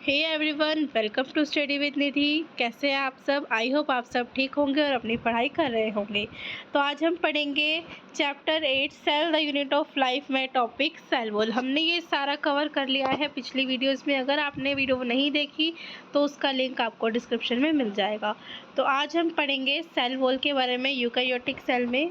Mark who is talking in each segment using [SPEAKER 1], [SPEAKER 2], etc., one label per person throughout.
[SPEAKER 1] Hey everyone, welcome to study with Nidhi. कैसे हैं आप सब? आई होप आप सब ठीक होंगे और अपनी पढ़ाई कर रहे होंगे। तो आज हम पढ़ेंगे chapter 8 cell the unit of life में टॉपिक सेल वॉल। हमने ये सारा कवर कर लिया है पिछली वीडियोस में। अगर आपने वीडियो नहीं देखी तो उसका लिंक आपको डिस्क्रिप्शन में मिल जाएगा। तो आज हम पढ़ेंगे सेल वॉल के बारे में, यूकैरियोटिक सेल में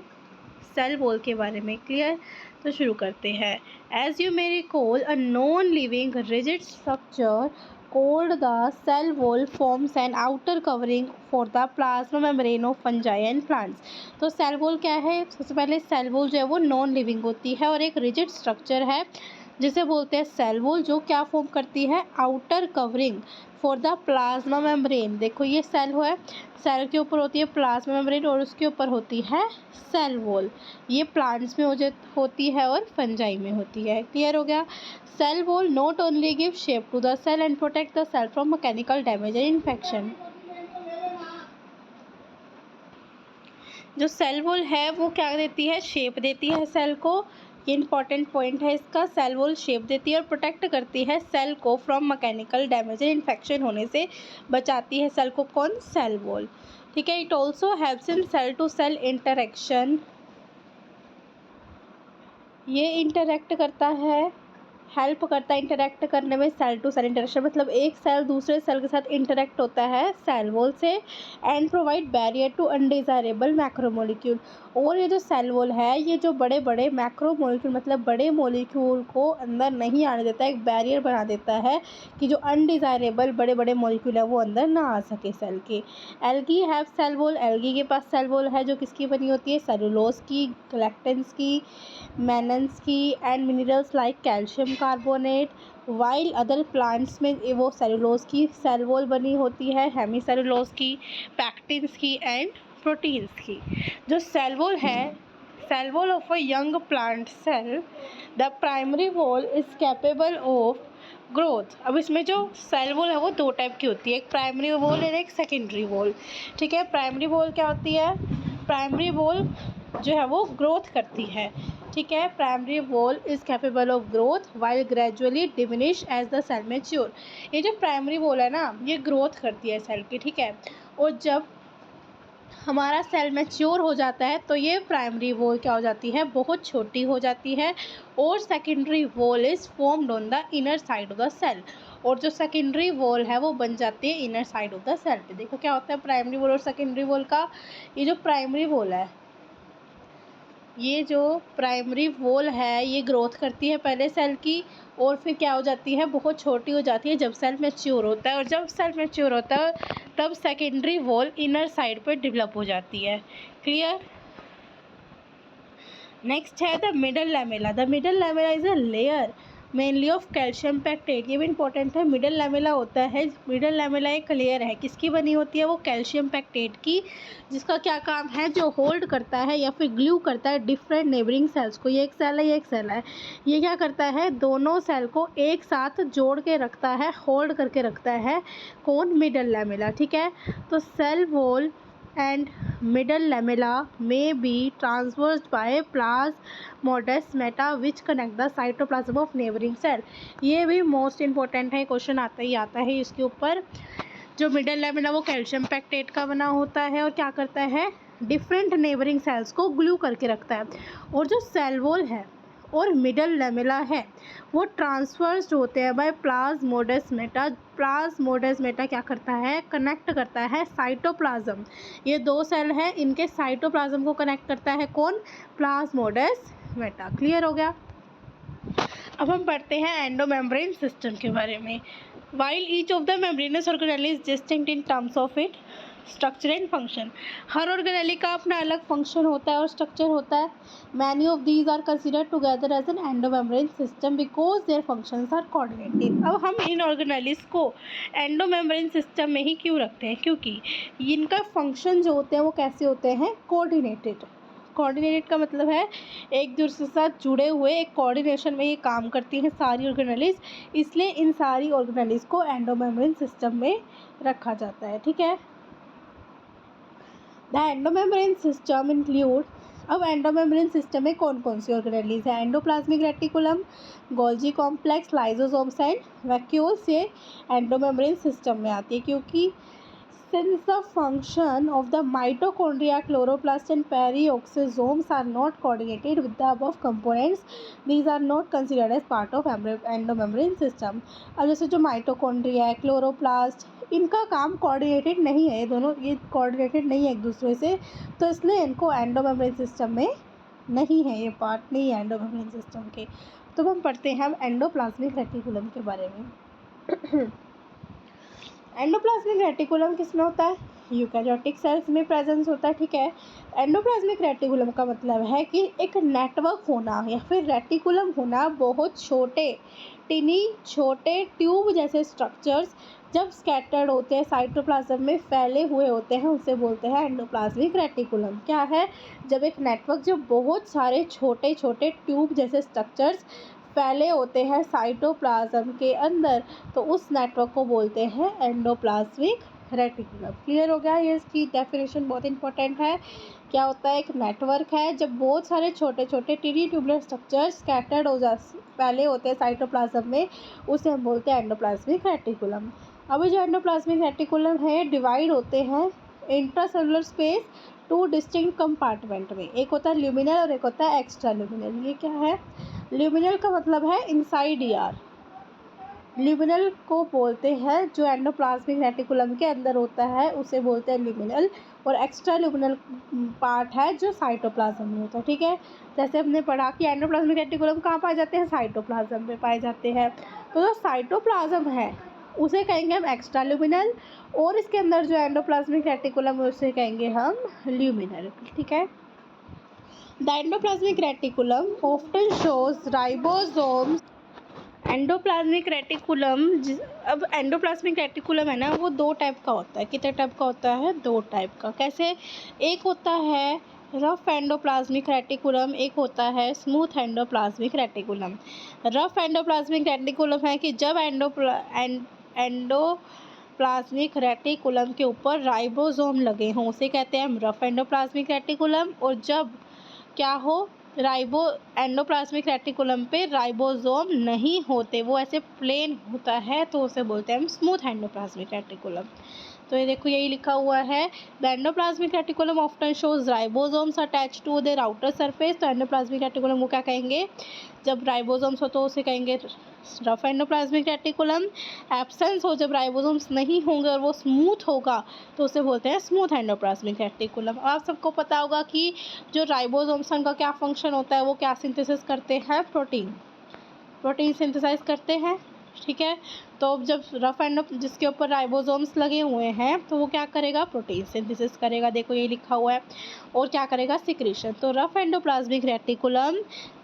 [SPEAKER 1] सेल वॉल के बारे में। क्लियर? तो शुरू करते हैं। As you may recall, a non living rigid structure called the cell wall forms an outer covering for the plasma membrane of fungi and plants। तो सेल वॉल क्या है? सबसे पहले सेल वॉल जो है वो नॉन लिविंग होती है और एक रिजिड स्ट्रक्चर है जिसे बोलते हैं सेल वॉल, जो क्या फॉर्म करती है? Outer covering for the plasma membrane. देखो ये सेल है, सेल के ऊपर होती है प्लाज्मा मेम्ब्रेन और उसके ऊपर होती है सेल वॉल। ये प्लांट्स में होती है और फंजाई में होती है। क्लियर हो गया? Cell wall not only give shape to the cell and protect the cell from mechanical damage and infection. जो सेल वॉल है वो क्या देती है? शेप देती है सेल को। ये इंपॉर्टेंट पॉइंट है इसका। सेल वॉल शेप देती है और प्रोटेक्ट करती है सेल को from mechanical damage and infection होने से बचाती है सेल को। कौन? Cell wall. ठीक है। It also helps in cell to cell interaction. ये इंटरेक्ट करता है, हेल्प करता है इंटरेक्ट करने में। सेल टू सेल इंटरेक्शन मतलब एक सेल दूसरे सेल के साथ इंटरेक्ट होता है सेल वॉल से। And provide barrier to undesirable macromolecule. और ये जो सेल वॉल है ये जो बड़े बड़े मैक्रोमोलिक्यूल मतलब बड़े मोलिक्यूल को अंदर नहीं आने देता है, एक बैरियर बना देता है कि जो अनडिज़ायरेबल बड़े बड़े मोलिक्यूल है वो अंदर ना आ सके सेल के। Algae have cell wall. Algae के पास सेल वॉल है जो किसकी बनी होती है? सेलुलोज की, गैलेक्टेंस की, मैनन्स की and minerals like calcium carbonate. While other plants में वो सेलुलोज की सेल वॉल बनी होती है, हेमी सेलुलोज की, पैक्टिन्स की एंड प्रोटीन्स की। जो सेल वॉल है, cell wall of a young plant cell, the primary wall is capable of growth. अब इसमें जो सेल वॉल है वो दो टाइप की होती है, एक प्राइमरी वॉल और एक सेकेंडरी वॉल। ठीक है। प्राइमरी वॉल क्या होती है? प्राइमरी वॉल जो है वो ग्रोथ करती है। ठीक है। Primary wall is capable of growth while gradually diminish as the cell mature. ये जो प्राइमरी वॉल है ना ये ग्रोथ करती है सेल की। ठीक है। और जब हमारा सेल मैच्योर हो जाता है तो ये प्राइमरी वॉल क्या हो जाती है? बहुत छोटी हो जाती है। और secondary wall is formed on the inner side of the cell. और जो सेकेंडरी वॉल है वो बन जाती है inner side of the cell पे। देखो क्या होता है प्राइमरी वॉल और सेकेंडरी वॉल का। ये जो प्राइमरी वॉल है, ये जो प्राइमरी वॉल है ये ग्रोथ करती है पहले सेल की और फिर क्या हो जाती है? बहुत छोटी हो जाती है जब सेल मैच्योर होता है। और जब सेल मैच्योर होता है तब सेकेंडरी वॉल इनर साइड पर डेवलप हो जाती है। क्लियर? नेक्स्ट है the middle lamella. The middle lamella is a layer mainly of calcium pectate. ये भी इंपॉर्टेंट है। मिडल लैमेला होता है, मिडल लैमेला एक लेयर है, किसकी बनी होती है? वो कैल्शियम पैक्टेट की, जिसका क्या काम है? जो होल्ड करता है या फिर ग्लू करता है डिफरेंट नेबरिंग सेल्स को। ये एक सेल है, ये एक सेल है। ये क्या करता है? दोनों सेल को एक साथ जोड़ के रखता है, होल्ड करके रखता है। कौन? Middle lamella. ठीक है। तो cell wall and middle lamella may be traversed by plasmodesmata which connect the cytoplasm of neighboring cell। ये भी मोस्ट इंपॉर्टेंट है, क्वेश्चन आता ही आता है इसके ऊपर। जो मिडल लैमेला वो कैल्शियम पैक्टेट का बना होता है और क्या करता है? डिफरेंट नेबरिंग सेल्स को ग्लू करके रखता है। और जो सेल वॉल है और मिडल लैमेला है वो ट्रांसफर्स्ड होते हैं बाय प्लाज्मोडेस्मेटा। प्लाज्मोडेस्मेटा क्या करता है? कनेक्ट करता है साइटोप्लाज्म। ये दो सेल है, इनके साइटोप्लाज्म को कनेक्ट करता है कौन? प्लाज्मोडेस्मेटा। क्लियर हो गया? अब हम पढ़ते हैं एंडोमेम्ब्रेन सिस्टम के बारे में। While each of the membranes organelle is distinct in terms of it structure and function. Her organelle का अपना अलग फंक्शन होता है और स्ट्रक्चर होता है। Many of these are considered together as an endomembrane system because their functions are coordinated. अब हम इन ऑर्गेनेलिस को एंडोमेम्ब्रेन सिस्टम में ही क्यों रखते हैं? क्योंकि इनका फंक्शन जो होते हैं वो कैसे होते हैं? कोऑर्डिनेटेड। कोऑर्डिनेटेड का मतलब है एक दूसरे के साथ जुड़े हुए, एक कोऑर्डिनेशन में ये काम करती हैं सारी ऑर्गेनेलिस, इसलिए इन सारी ऑर्गेनेलिस को एंडोमेम्ब्रेन सिस्टम में रखा जाता है। ठीक है। द एंडोमेम्ब्रेन सिस्टम इंक्लूड अब एंडोमेम्ब्रेन सिस्टम में कौन कौन सी ऑर्गेनेलीज है? Endoplasmic reticulum, Golgi complex, lysosomes and vacuoles, ये एंडोमेम्ब्रेन सिस्टम में आती है। क्योंकि since the function of the mitochondria, chloroplast and perioxysomes are not coordinated with the above components, these are not considered as part of endomembrane system। अब जैसे जो mitochondria है, chloroplast, इनका काम कोऑर्डिनेटेड नहीं है, ये दोनों ये कोऑर्डिनेटेड नहीं है एक दूसरे से, तो इसलिए इनको एंडोमेम्ब्रेन सिस्टम में नहीं है, ये पार्ट नहीं है एंडोमेम्ब्रेन सिस्टम के। तो हम पढ़ते हैं एंडोप्लाज्मिक रेटिकुलम के बारे में। एंडोप्लाज्मिक रेटिकुलम किसमें होता है? यूकैरियोटिक सेल्स में प्रेजेंस होता है, ठीक है। एंडोप्लाज्मिक रेटिकुलम का मतलब है कि एक नेटवर्क होना या फिर रेटिकुलम होना, बहुत छोटे टिनी छोटे ट्यूब जैसे स्ट्रक्चर्स जब स्कैटर्ड होते हैं साइटोप्लाज्म में, फैले हुए होते हैं, उसे बोलते हैं एंडोप्लाज्मिक रेटिकुलम। क्या है? जब एक नेटवर्क, जब बहुत सारे छोटे छोटे ट्यूब जैसे स्ट्रक्चर्स फैले होते हैं साइटोप्लाज्म के अंदर, तो उस नेटवर्क को बोलते हैं एंडोप्लाज्मिक रेटिकुलम। क्लियर हो गया? ये इसकी डेफिनेशन बहुत इंपॉर्टेंट है। क्या होता है? एक नेटवर्क है जब बहुत सारे छोटे छोटे टिनी ट्यूबुलर स्ट्रक्चर्स स्कैटर्ड हो जा फैले होते हैं साइटोप्लाज्म में, उसे हम बोलते हैं एंडोप्लाज्मिक रेटिकुलम। अभी जो एंडोप्लाज्मिक रेटिकुलम है डिवाइड होते हैं intracellular space two distinct compartment में, एक होता है ल्यूमिनल और एक होता है एक्स्ट्रा ल्यूमिनल। ये क्या है? ल्यूमिनल का मतलब है इनसाइड ईयर, ल्यूमिनल को बोलते हैं जो एंडोप्लाज्मिक रेटिकुलम के अंदर होता है उसे बोलते हैं ल्यूमिनल, और एक्स्ट्रा ल्यूमिनल पार्ट है जो साइटोप्लाज्म में होता है, ठीक है। जैसे हमने पढ़ा कि एंडोप्लाज्मिक रेटिकुलम कहाँ पाए जाते हैं? साइटोप्लाज्म में पाए जाते हैं। तो जो साइटोप्लाज्म है उसे कहेंगे हम एक्स्ट्रा ल्यूमिनल, और इसके अंदर जो एंडोप्लाज्मिक रेटिकुलम है उसे कहेंगे हम ल्यूमिनल, ठीक है। The endoplasmic reticulum often shows ribosomes. Endoplasmic reticulum, अब एंडोप्लाज्मिक रेटिकुलम है ना, वो दो टाइप का होता है। कितने टाइप का होता है? दो टाइप का। कैसे? एक होता है रफ एंडोप्लाज्मिक रेटिकुलम, एक होता है smooth endoplasmic reticulum. Rough endoplasmic reticulum है कि जब एंडोप्लाज्मिक रेटिकुलम के ऊपर राइबोसोम लगे हों, उसे कहते हैं हम रफ एंडोप्लाज्मिक रेटिकुलम। और जब क्या हो, एंडोप्लाज्मिक रेटिकुलम पे राइबोसोम नहीं होते, वो ऐसे प्लेन होता है, तो उसे बोलते हैं हम स्मूथ एंडोप्लाज्मिक रेटिकुलम। तो ये देखो यही लिखा हुआ है, the endoplasmic reticulum often shows ribosomes attach to their outer surface. तो एंडोप्लाज्मिक रेटिकुलम को क्या कहेंगे? जब राइबोसोम्स हो तो उसे कहेंगे रफ एंडोप्लाज्मिक रेटिकुलम। एब्सेंस हो, जब राइबोसोम्स नहीं होंगे और वो स्मूथ होगा, तो उसे बोलते हैं स्मूथ एंडोप्लाज्मिक रेटिकुलम। आप सबको पता होगा कि जो राइबोसोम्स का क्या फंक्शन होता है, वो क्या सिंथेसिस करते हैं? प्रोटीन सिंथेसाइज करते हैं, ठीक है। तो जब रफ एंडो जिसके ऊपर राइबोसोम्स लगे हुए हैं, तो वो क्या करेगा? प्रोटीन सिंथेसिस करेगा। देखो ये लिखा हुआ है। और क्या करेगा? सिक्रीशन। तो रफ एंडोप्लाज्मिक रेटिकुलम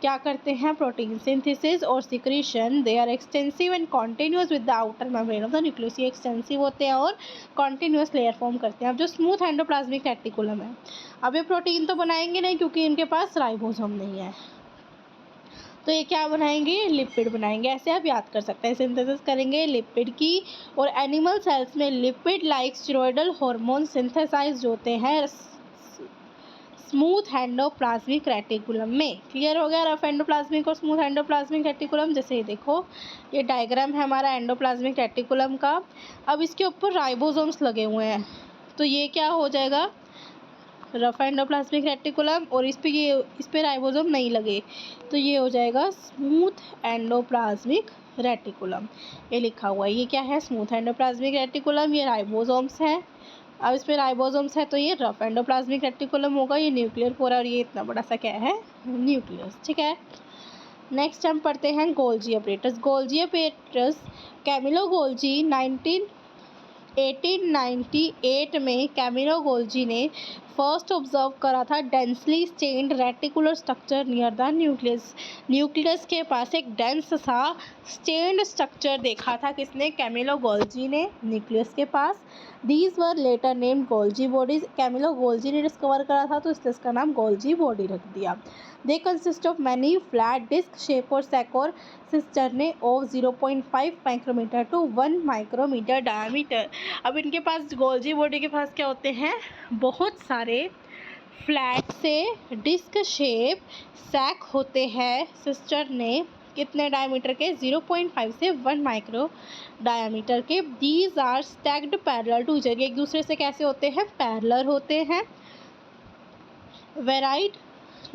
[SPEAKER 1] क्या करते हैं? प्रोटीन सिंथेसिस और secretion. They are extensive and continuous with the outer membrane of the nucleus. ये एक्सटेंसिव होते हैं और कॉन्टिन्यूस लेयर फॉर्म करते हैं। अब जो स्मूथ एंडोप्लाज्मिक रेटिकुलम है, अब ये प्रोटीन तो बनाएंगे नहीं क्योंकि इनके पास राइबोसोम नहीं है, तो ये क्या बनाएंगे? लिपिड बनाएंगे। ऐसे आप याद कर सकते हैं, सिंथेसिस करेंगे लिपिड की। और एनिमल सेल्स में lipid like steroidal hormone synthesise होते हैं स्मूथ एंडोप्लाज्मिक रेटिकुलम में। क्लियर हो गया रफ एंडोप्लाज्मिक और स्मूथ एंडोप्लाज्मिक रेटिकुलम? जैसे ये देखो, ये डायग्राम है हमारा एंडोप्लाज्मिक रेटिकुलम का। अब इसके ऊपर राइबोसोम्स लगे हुए हैं, तो ये क्या हो जाएगा? Rough endoplasmic reticulum. और इस पे राइबोसोम नहीं लगे, तो ये हो जाएगा स्मूथ एंडोप्लाज्मिक रेटिकुलम। ये लिखा हुआ है, ये क्या है? Smooth endoplasmic reticulum. ये राइबोसोम्स हैं, अब इस पे राइबोसोम्स है, तो ये रफ एंडोप्लाज्मिक रेटिकुलम होगा। ये न्यूक्लियर पोरा, और ये इतना बड़ा सा क्या है? न्यूक्लियस, ठीक है। नेक्स्ट हम पढ़ते हैं Golgi apparatus. Golgi apparatus Camillo Golgi 1898 में कैमिलो गोल्जी ने फर्स्ट ऑब्जर्व करा था densely stained reticular structure near the nucleus. Nucleus के पास एक डेंस सा स्टेन्ड स्ट्रक्चर देखा था। किसने? कैमिलो गोल्जी ने, न्यूक्लियस के पास। These were later named Golgi bodies. Camillo Golgi ने डिस्कवर करा था, तो इसलिए इसका नाम गोल्जी बॉडी रख दिया। They consist of many flat disc shape और sac or cisternae of 0.5 micrometre to 1 micrometre diameter. अब इनके पास गोल्जी बॉडी के पास क्या होते हैं? बहुत सारे फ्लैट से डिस्क शेप सैक होते हैं सिस्टर्ने कितने डायमीटर के 0.5 से 1 माइक्रो डायमीटर के। These are stacked parallel to each other, एक दूसरे से कैसे होते हैं, पैरेलल होते हैं। Varied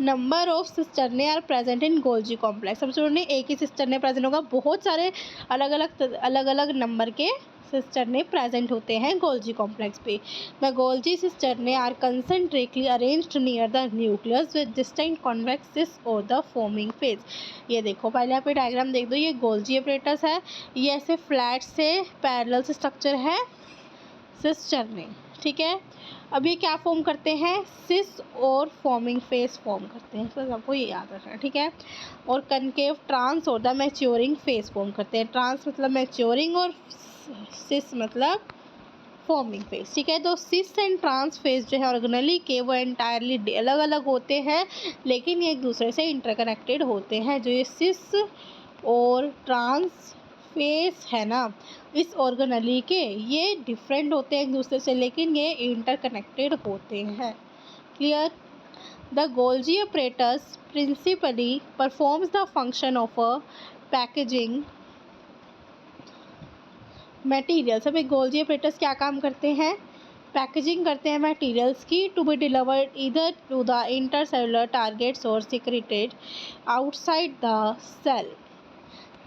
[SPEAKER 1] number of cisternae are present in Golgi complex. समझो एक ही सिस्टर्ने प्रेजेंट होगा, बहुत सारे अलग अलग नंबर के सिस्टर्ने प्रेजेंट होते हैं गोल्जी कॉम्प्लेक्स पे। The Golgi cisternae are concentrically arranged near the nucleus with distinct convex cis और द फॉर्मिंग फेज। ये देखो पहले यहाँ पे डायग्राम देख दो, ये गोल्जी अपरेटस है, ये ऐसे फ्लैट से पैरेलल से स्ट्रक्चर है सिस्टर्ने, ठीक है। अब ये क्या फॉर्म करते हैं, सिस और फॉर्मिंग फेस फॉर्म करते हैं, तो आपको ये याद रखना है, ठीक है। और कनकेव ट्रांस और द मैच्योरिंग फेस फॉर्म करते हैं। ट्रांस मतलब मैच्योरिंग और सिस मतलब फॉर्मिंग फेस, ठीक है। तो सिस एंड ट्रांस फेस जो है ऑर्गेनली के वो एंटायरली अलग अलग होते हैं, लेकिन ये एक दूसरे से इंटरकनेक्टेड होते हैं। जो ये सिस और ट्रांस फेस है ना, इस ऑर्गेनली के ये डिफरेंट होते हैं एक दूसरे से, लेकिन ये इंटरकनेक्टेड होते हैं। Clear. The Golgi apparatus principally performs the function of a packaging materials. अब एक गोल्जी अपरेटस क्या काम करते हैं, पैकेजिंग करते हैं मटेरियल्स की, टू बी डिलीवर्ड इधर टू द इंटरसेलुलर टारगेट्स और secreted outside the cell.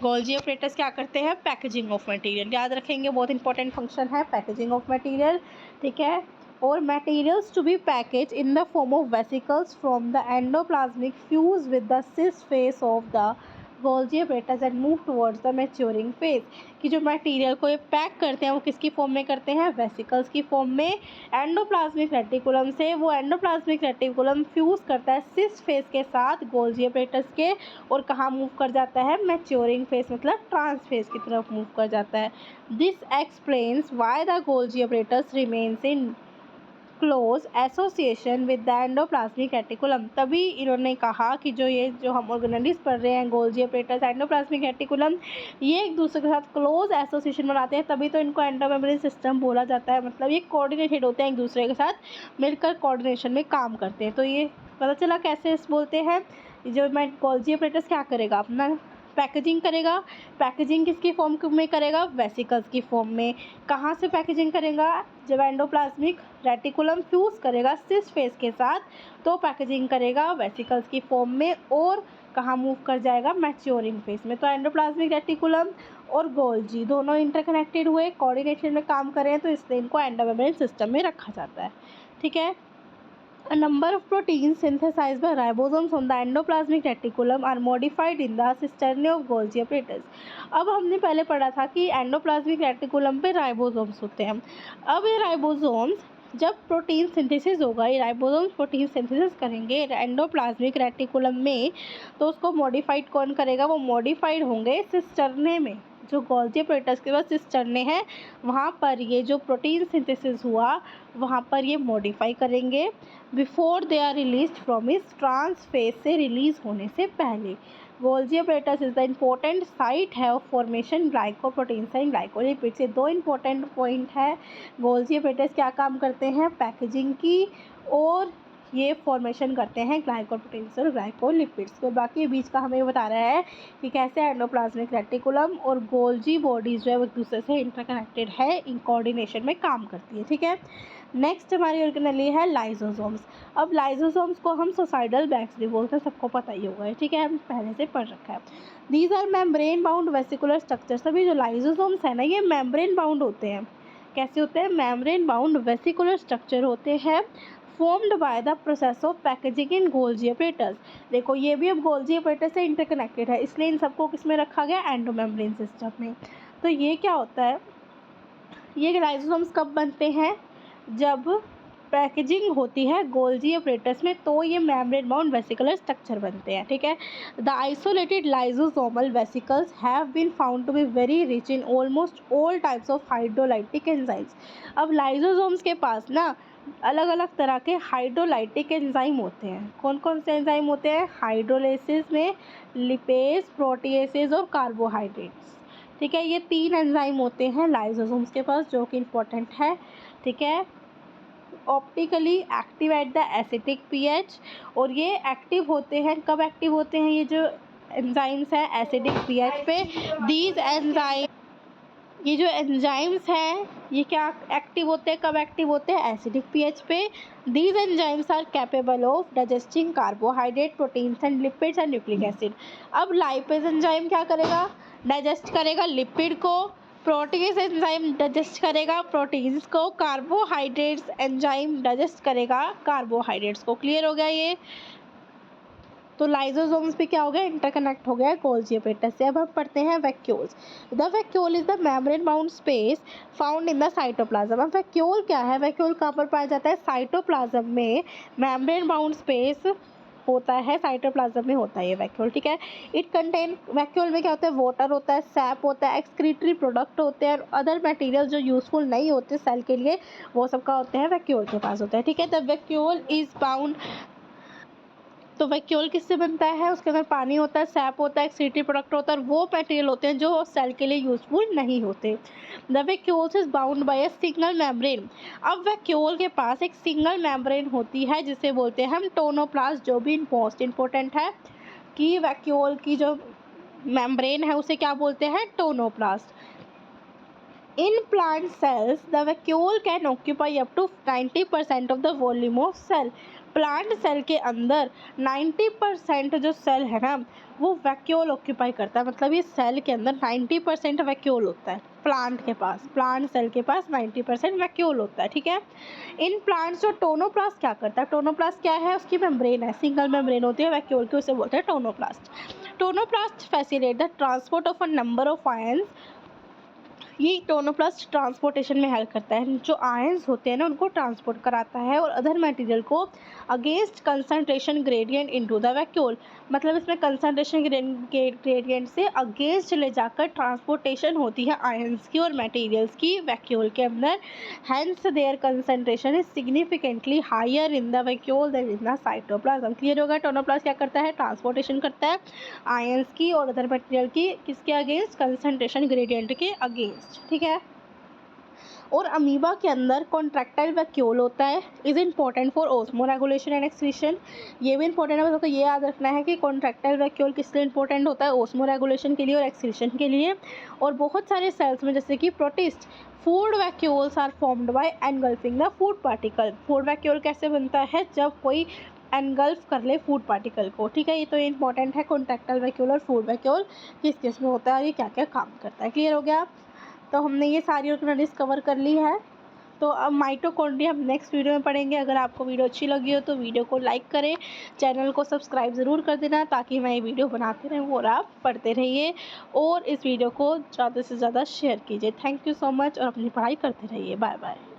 [SPEAKER 1] Golgi operators क्या करते हैं, पैकेजिंग ऑफ मटेरियल, याद रखेंगे बहुत इंपॉर्टेंट फंक्शन है पैकेजिंग ऑफ मटेरियल, ठीक है। और materials to be package in the form of vesicles from the endoplasmic fuse with the cis face of the Golgi operators and move towards the maturing phase. कि जो material को ये pack करते हैं वो किसकी फॉर्म में करते हैं, वेसिकल्स की फॉर्म में। एंडोप्लाज्मिक रेटिकुलम से वो एंडोप्लाज्मिक रेटिकुलम फ्यूज करता है सिस फेस के साथ गोल्जी ऑपरेटर्स के, और कहाँ मूव कर जाता है, मैच्योरिंग फेस मतलब ट्रांस फेस की तरफ मूव कर जाता है। This explains why the Golgi operators remains in close association with the endoplasmic reticulum. तभी इन्होंने कहा कि जो हम ऑर्गेनेलिज पढ़ रहे हैं गोल्जी ऑपरेटर्स एंडोप्लाज्मिक रेटिकुलम, ये एक दूसरे के साथ क्लोज एसोसिएशन बनाते हैं, तभी तो इनको एंडोमेम्ब्रेन सिस्टम बोला जाता है। मतलब ये कोऑर्डिनेटेड होते हैं, एक दूसरे के साथ मिलकर कोऑर्डिनेशन में काम करते हैं। तो ये पता चला कैसे बोलते हैं। जो मैं गोल्जी ऑपरेटर्स क्या करेगा, अपना पैकेजिंग करेगा। पैकेजिंग किसकी फॉर्म में करेगा, वेसिकल्स की फॉर्म में। कहाँ से पैकेजिंग करेगा, जब एंडोप्लाज्मिक रेटिकुलम फ्यूज करेगा सिस फेस के साथ तो पैकेजिंग करेगा वेसिकल्स की फॉर्म में, और कहाँ मूव कर जाएगा, मैच्योरिंग फेस में। तो एंडोप्लाज्मिक रेटिकुलम और गोल्जी दोनों इंटरकनेक्टेड हुए, कोऑर्डिनेशन में काम कर रहे हैं, तो इसलिए इनको एंडोमेम्ब्रेन सिस्टम में रखा जाता है, ठीक है। A number of proteins synthesized by ribosomes on the endoplasmic reticulum are modified in the cisternae of Golgi apparatus. अब हमने पहले पढ़ा था कि एंडोप्लाज्मिक रेटिकुलम पे राइबोसोम्स होते हैं। अब ये राइबोसोम्स जब प्रोटीन सिंथेसिस होगा, ये राइबोसोम्स प्रोटीन सिंथेसिस करेंगे एंडोप्लाज्मिक रेटिकुलम में, तो उसको मॉडिफाइड कौन करेगा, वो मॉडिफाइड होंगे सिस्टर्ने में। जो गोल्जी अपरेटस के पास सिस्टर्ने हैं वहाँ पर ये जो प्रोटीन सिंथेसिस हुआ वहाँ पर ये मॉडिफाई करेंगे before they are release from इस ट्रांस फेज से रिलीज होने से पहले। Golgi apparatus is the important site है of formation glycoproteins and glycolipids. ये दो इम्पोर्टेंट पॉइंट है। गोल्जी अपरेटस क्या काम करते हैं, पैकेजिंग की, और ये फॉर्मेशन करते हैं ग्लाइकोप्रोटीन्स और ग्लाइकोलिपिड्स के। बाकी बीच का हमें बता रहा है कि कैसे एंडोप्लाज्मिक रेटिकुलम और गोल्जी बॉडीज जो है वो एक दूसरे से इंटरकनेक्टेड है, इन कोऑर्डिनेशन में काम करती है, ठीक है। नेक्स्ट हमारी ऑर्गेनेली है लाइजोसोम्स। अब लाइजोसोम्स को हम सोसाइडल बैग्स भी बोलते हैं, सबको पता ही होगा, ठीक है, हम पहले से पढ़ रखा है। These are membrane bound vesicular structure. सभी जो लाइजोसोम्स है ना ये मेम्ब्रेन बाउंड होते हैं। कैसे होते हैं, मेम्ब्रेन बाउंड वेसिकुलर स्ट्रक्चर होते हैं, formed by the process of packaging in Golgi apparatus. देखो ये भी अब गोल्जी अपरेटस से इंटरकनेक्टेड है, इसलिए इन सबको किस में रखा गया, एंडोमेम्ब्रेन सिस्टम में। तो ये क्या होता है, ये लाइसोसोम्स कब बनते हैं, जब पैकेजिंग होती है गोल्जी अपरेटस में, तो ये मेम्ब्रेन बाउंड वेसिकुलर स्ट्रक्चर बनते हैं, ठीक है। The isolated lysosomal vesicles have been found to be very rich in almost all types of hydrolytic enzymes. अब लाइसोसोम्स के पास ना अलग अलग तरह के हाइड्रोलाइटिक एंजाइम होते हैं। कौन कौन से एंजाइम होते हैं, हाइड्रोलाइसिस में लिपेज, प्रोटीएसेस और कार्बोहाइड्रेट्स, ठीक है। ये 3 एंजाइम होते हैं लाइसोसोम्स के पास जो कि इम्पोर्टेंट है, ठीक है। Optically active at the acidic pH, और ये एक्टिव होते हैं, कब एक्टिव होते हैं ये जो एंजाइम्स हैं एसिडिक पीएच पे। दीज एंजाइम, ये जो एंजाइम्स हैं ये क्या एक्टिव होते हैं, कब एक्टिव होते हैं, एसिडिक पीएच पे। These enzymes are capable of digesting carbohydrate, proteins and lipids and nucleic acid. अब लाइपेज एंजाइम क्या करेगा, डाइजेस्ट करेगा लिपिड को, प्रोटीज एंजाइम डाइजेस्ट करेगा प्रोटीन्स को, कार्बोहाइड्रेट्स एंजाइम डाइजेस्ट करेगा कार्बोहाइड्रेट्स को। क्लियर हो गया ये। तो लाइजोसोम्स पे क्या हो गया, इंटरकनेक्ट हो गया गोल्जी एपेटस से। अब हम पढ़ते हैं vacuoles. The vacuole is the membrane bound space found in the cytoplasm. अब वैक्यूल क्या है, वैक्यूल कहाँ पर पाया जाता है, साइटोप्लाज्म में मेम्ब्रेन बाउंड स्पेस होता है, साइटोप्लाज्म में होता है ये वैक्यूल, ठीक है। इट कंटेन, वैक्यूल में क्या होता है, वाटर होता है, सैप होता है, एक्सक्रीटरी प्रोडक्ट होते हैं और अदर मटेरियल जो यूजफुल नहीं होते सेल के लिए, वो सब का होते हैं वैक्यूल के पास होता है, ठीक है। द वैक्यूल इज बाउंड, तो वैक्यूल किससे बनता है, उसके अंदर पानी होता है, सैप होता है, एक्सक्रीटरी प्रोडक्ट होता है और वो मटेरियल होते हैं जो सेल के लिए यूजफुल नहीं होते। The vacuoles is bound by a single membrane. अब वैक्यूल के पास एक सिंगल मेम्ब्रेन होती है जिसे बोलते हैं हम टोनोप्लास्ट, जो भी मोस्ट इम्पोर्टेंट है कि वैक्यूल की जो मेम्ब्रेन है उसे क्या बोलते हैं, tonoplast. In plant cells, the vacuole can occupy up to 90% of the volume of cell. Plant cell के अंदर 90% जो सेल है ना वो वैक्यूल ऑक्यूपाई करता है, मतलब ये सेल के अंदर 90% वैक्यूल होता है प्लांट के पास, प्लांट सेल के पास 90% वैक्यूल होता है, ठीक है। इन प्लांट्स जो टोनोप्लास्ट क्या करता है, टोनोप्लास्ट क्या है, उसकी मेम्ब्रेन है, सिंगल मेम्ब्रेन होती है वैक्यूल की, उसे बोलते हैं tonoplast. Tonoplast facilitate the transport of a number of ions. ये टोनोप्लास्ट ट्रांसपोर्टेशन में हेल्प करता है, जो आयंस होते हैं ना उनको ट्रांसपोर्ट कराता है और अदर मटेरियल को against concentration gradient into the vacuole, मतलब इसमें कंसंट्रेशन ग्रेडियंट से अगेंस्ट ले जाकर ट्रांसपोर्टेशन होती है आयंस की और मटेरियल्स की वैक्यूल के अंदर। Hence their concentration is significantly higher in the vacuole than in the cytoplasm. Clear होगा, टोनोप्लास्ट क्या करता है, ट्रांसपोर्टेशन करता है आयंस की और अदर मटेरियल की, किसके अगेंस्ट, कंसंट्रेशन ग्रेडियंट के अगेंस्ट, ठीक है। और अमीबा के अंदर कॉन्ट्रैक्टाइल वैक्यूल होता है, is important for osmo regulation and excretion. ये भी इंपॉर्टेंट है, तो ये याद रखना है कि कॉन्ट्रैक्टाइल वैक्यूल किस लिए इंपॉर्टेंट होता है, ओस्मो रेगुलेशन के लिए और एक्सक्रीशन के लिए। और बहुत सारे सेल्स में जैसे कि protist, food vacuoles are formed by engulfing the food particle. Food vacuole कैसे बनता है, जब कोई एनगल्फ कर ले फूड पार्टिकल को, ठीक है। ये तो इंपॉर्टेंट है, कॉन्ट्रैक्टाइल वैक्यूल और फूड वैक्यूल किस किस में होता है और ये क्या क्या काम करता है। क्लियर हो गया, तो हमने ये सारी ऑर्गेनाइज कवर कर ली है। तो अब माइटोकॉन्ड्रिया हम नेक्स्ट वीडियो में पढ़ेंगे। अगर आपको वीडियो अच्छी लगी हो तो वीडियो को लाइक करें, चैनल को सब्सक्राइब ज़रूर कर देना ताकि मैं ये वीडियो बनाते रहूँ और आप पढ़ते रहिए, और इस वीडियो को ज़्यादा से ज़्यादा शेयर कीजिए। थैंक यू सो मच और अपनी पढ़ाई करते रहिए। Bye bye.